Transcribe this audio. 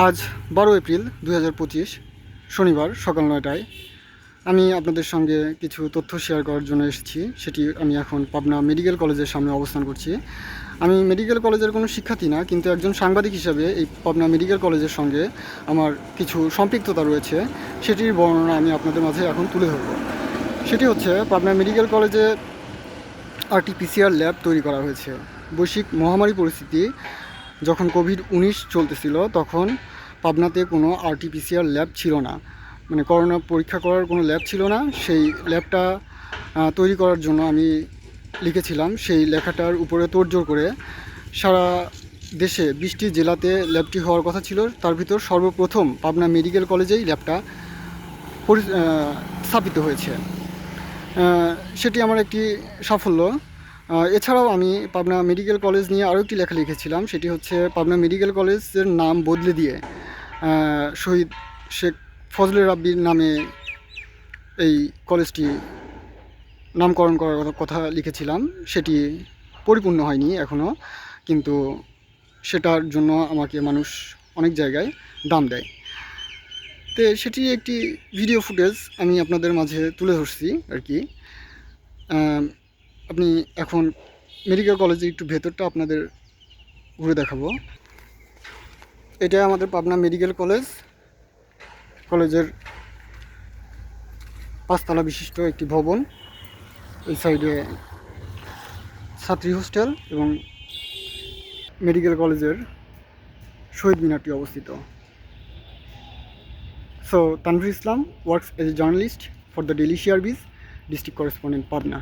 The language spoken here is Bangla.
আজ 12 এপ্রিল 2025 শনিবার সকাল 9টায় আমি আপনাদের সঙ্গে কিছু তথ্য শেয়ার করার জন্য এসেছি। সেটি আমি এখন পাবনা মেডিকেল কলেজের সামনে অবস্থান করছি। আমি মেডিকেল কলেজের কোনো শিক্ষার্থী না, কিন্তু একজন সাংবাদিক হিসাবে এই পাবনা মেডিকেল কলেজের সঙ্গে আমার কিছু সম্পৃক্ততা রয়েছে। সেটির বর্ণনা আমি আপনাদের মাঝে এখন তুলে ধরব। সেটি হচ্ছে, পাবনা মেডিকেল কলেজে RT-PCR ল্যাব তৈরি করা হয়েছে। বৈশ্বিক মহামারী পরিস্থিতি যখন কোভিড-19 চলতেছিল, তখন পাবনাতে কোনো RT-PCR ল্যাব ছিল না, মানে করোনা পরীক্ষা করার কোনো ল্যাব ছিল না। সেই ল্যাবটা তৈরি করার জন্য আমি লিখেছিলাম। সেই লেখাটার উপরে তোড়জোড় করে সারা দেশে 20টি জেলাতে ল্যাবটি হওয়ার কথা ছিল। তার ভিতর সর্বপ্রথম পাবনা মেডিকেল কলেজেই ল্যাবটা স্থাপিত হয়েছে। সেটি আমার একটি সাফল্য। এছাড়াও আমি পাবনা মেডিকেল কলেজ নিয়ে আরও একটি লেখা লিখেছিলাম। সেটি হচ্ছে, পাবনা মেডিকেল কলেজের নাম বদলে দিয়ে শহীদ শেখ ফজলে রাব্বির নামে এই কলেজটি নামকরণ করার কথা লিখেছিলাম। সেটি পরিপূর্ণ হয়নি এখনও, কিন্তু সেটার জন্য আমাকে মানুষ অনেক জায়গায় দাম দেয়। তো সেটি একটি ভিডিও ফুটেজ আমি আপনাদের মাঝে তুলে ধরছি আর কি। আপনি এখন মেডিকেল কলেজের একটু ভেতরটা আপনাদের ঘুরে দেখাবো। এটা আমাদের পাবনা মেডিকেল কলেজ। কলেজের 5তলা বিশিষ্ট একটি ভবন। এই সাইডে ছাত্রী হোস্টেল এবং মেডিকেল কলেজের শহীদ মিনারটি অবস্থিত। So Tanvir Islam works as a journalist for the Daily Shearbiz, district correspondent Pabna.